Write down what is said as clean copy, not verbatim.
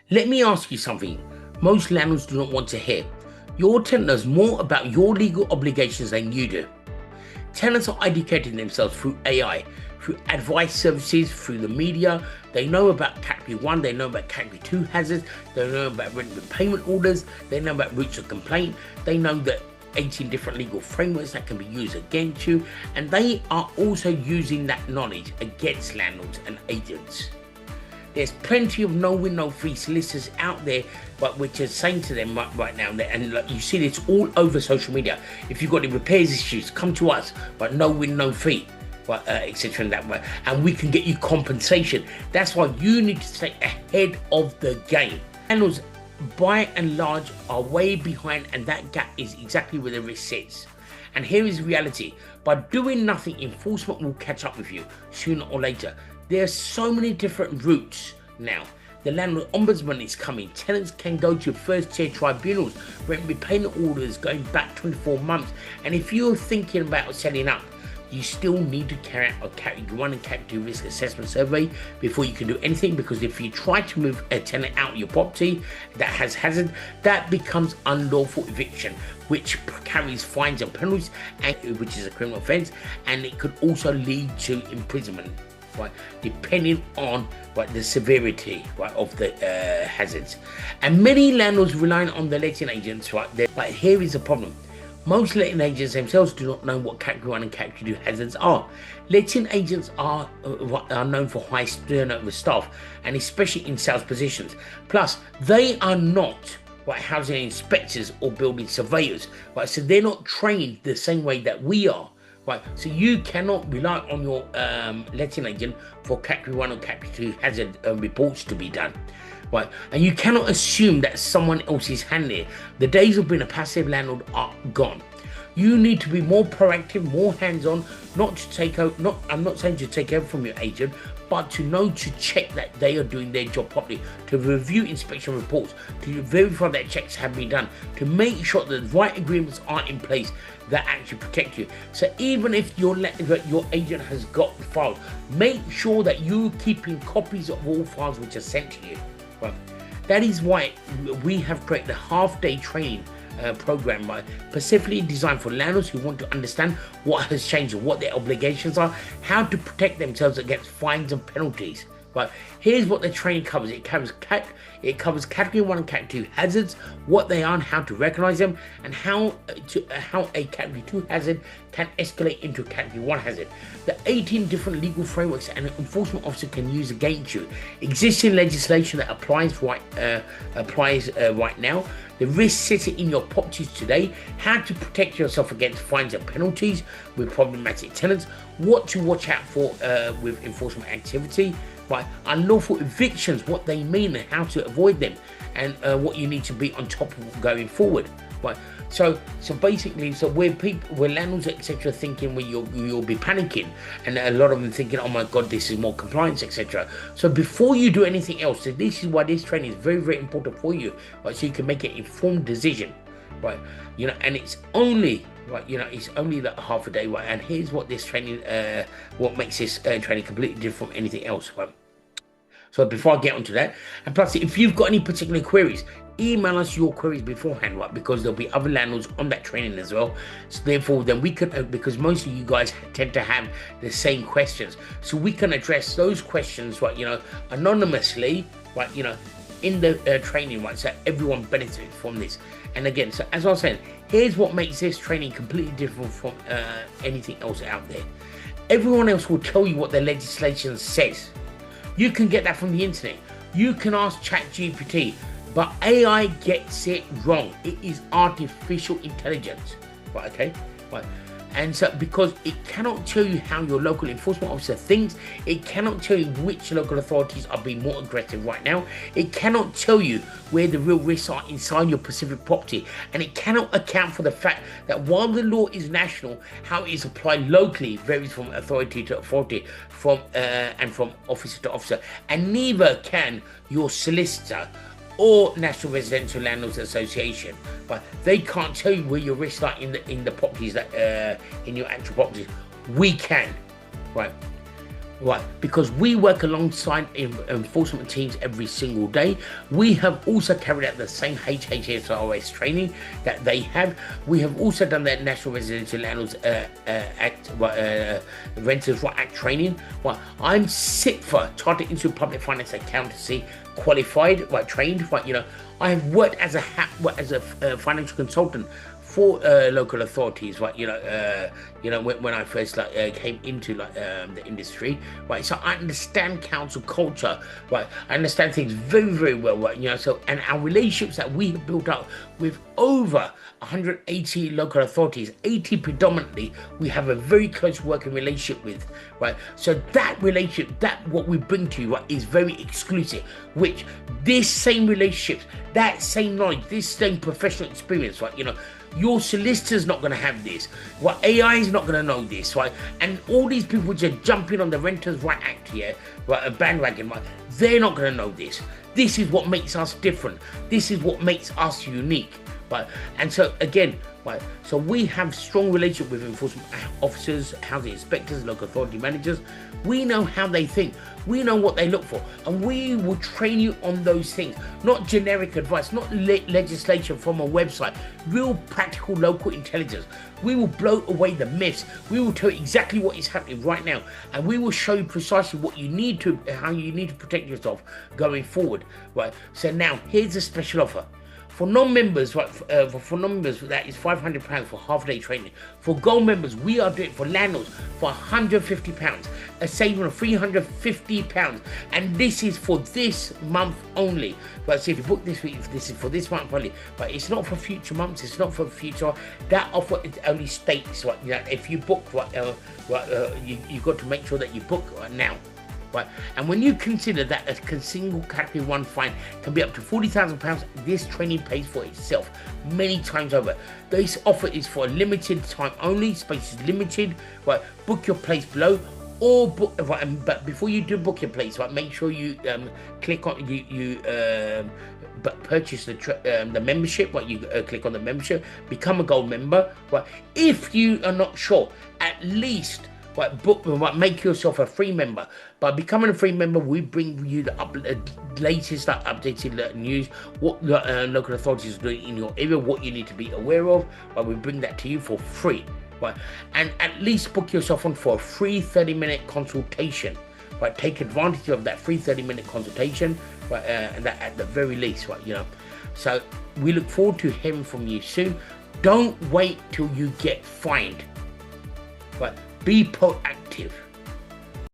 Let me ask you something most landlords do not want to hear. Your tenant knows more about your legal obligations than you do. Tenants are educating themselves through AI, through advice services, through the media. They know about Category 1, they know about Category 2 hazards, they know about rent repayment orders, they know about routes of complaint, they know that 18 different legal frameworks that can be used against you, and they are also using that knowledge against landlords and agents. There's plenty of no-win, no-fee solicitors out there, but which are saying to them right now, and like, you see this all over social media. If you've got any repairs issues, come to us, but no-win, no-fee, etc. and that way, and we can get you compensation. That's why you need to stay ahead of the game. Landlords, by and large, are way behind, and that gap is exactly where the risk sits. And here is reality: by doing nothing, enforcement will catch up with you sooner or later. There are so many different routes now. The landlord ombudsman is coming. Tenants can go to first-tier tribunals, rent repayment orders going back 24 months. And if you're thinking about setting up, you still need to carry out a Category 1 and Category 2 risk assessment survey before you can do anything, because if you try to move a tenant out of your property that has hazard, that becomes unlawful eviction, which carries fines and penalties, and which is a criminal offence, and it could also lead to imprisonment. Right, depending on the severity of the hazards. And many landlords rely on the letting agents. But here is the problem: most letting agents themselves do not know what Category 1 and Category 2 hazards are. Letting agents are known for high turnover staff, and especially in sales positions. Plus, they are not housing inspectors or building surveyors. So they're not trained the same way that we are. So you cannot rely on your letting agent for Category 1 or Category 2 hazard reports to be done. And you cannot assume that someone else is handling it. The days of being a passive landlord are gone. You need to be more proactive, more hands-on, not to take over. I'm not saying to take over from your agent, but to know to check that they are doing their job properly, to review inspection reports, to verify that checks have been done, to make sure that the right agreements are in place that actually protect you. So even if your agent has got the files, make sure that you're keeping copies of all files which are sent to you. That is why we have created a half-day training program specifically designed for landlords who want to understand what has changed and what their obligations are, how to protect themselves against fines and penalties. Here's what the training covers. It covers Category 1 and Category 2 hazards, what they are and how to recognize them, and how a Category 2 hazard can escalate into a Category 1 hazard. The 18 different legal frameworks an enforcement officer can use against you. Existing legislation that applies right now. The risk sitting in your properties today, how to protect yourself against fines and penalties with problematic tenants, what to watch out for with enforcement activity, unlawful evictions, what they mean and how to avoid them, and what you need to be on top of going forward. So basically, where landlords etc. thinking you'll be panicking, and a lot of them thinking, oh my god, this is more compliance etc. So before you do anything else, so this is why this training is very, very important for you, so you can make an informed decision, and it's only it's only that half a day, and here's what this training what makes this training completely different from anything else. So before I get onto that, and plus if you've got any particular queries, email us your queries beforehand, because there'll be other landlords on that training as well. So therefore then we can, because most of you guys tend to have the same questions, so we can address those questions anonymously, in the training, so everyone benefits from this. And again, so as I was saying, here's what makes this training completely different from anything else out there. Everyone else will tell you what the legislation says. You can get that from the internet. You can ask ChatGPT, but AI gets it wrong. It is artificial intelligence, And so, because it cannot tell you how your local enforcement officer thinks, it cannot tell you which local authorities are being more aggressive right now, it cannot tell you where the real risks are inside your specific property, and it cannot account for the fact that while the law is national, how it is applied locally varies from authority to authority, and from officer to officer, and neither can your solicitor or National Residential Landlords Association, but they can't tell you where your risks are in the properties that in your actual properties. We can, Right, because we work alongside enforcement teams every single day. We have also carried out the same HHSRS training that they have. We have also done the National Residential Landlords Act, Renters' Right Act training. Right, I'm CIPFA, Chartered Institute of Public Finance Accountancy, qualified, right, trained. Right, I have worked as a financial consultant for local authorities, right? When I first came into the industry, right? So I understand council culture, right? I understand things very, very well, right? So, and our relationships that we have built up with over 180 local authorities, 80 predominantly, we have a very close working relationship with, right? So that relationship, that what we bring to you, right, is very exclusive, which this same relationships, that same knowledge, this same professional experience, right? Your solicitor's not going to have this. Well, AI is not going to know this, right? And all these people just jumping on the Renters' Right Act here, right, a bandwagon, right? They're not going to know this. This is what makes us different. This is what makes us unique, right? And so again, right, so we have strong relationship with enforcement officers, housing inspectors, local authority managers. We know how they think. We know what they look for, and we will train you on those things. Not generic advice, not legislation from a website, real practical local intelligence. We will blow away the myths. We will tell you exactly what is happening right now, and we will show you precisely what you need to, how you need to protect yourself going forward. Right. So now here's a special offer. For non-members, right, for non-members, that is £500 for half-day training. For gold members, we are doing it for landlords for £150, a saving of £350. And this is for this month only. But so if you book this week, this is for this month only. But it's not for future months. It's not for future. That offer only states, right, if you book, right, you've got to make sure that you book right now. Right. And when you consider that a single category 1 fine can be up to £40,000, this training pays for itself many times over. This offer is for a limited time only, space is limited, right? Book your place below, or book, right, but before you do book your place, right, make sure you click on but purchase the membership, right? You click on the membership, become a gold member, right? If you are not sure, at least make yourself a free member. By becoming a free member, we bring you the latest updated news, what local authorities are doing in your area, what you need to be aware of. But we bring that to you for free. Right? And at least book yourself on for a free 30-minute consultation. Right? Take advantage of that free 30-minute consultation, right? And that at the very least, right? So we look forward to hearing from you soon. Don't wait till you get fined. Right? Be proactive.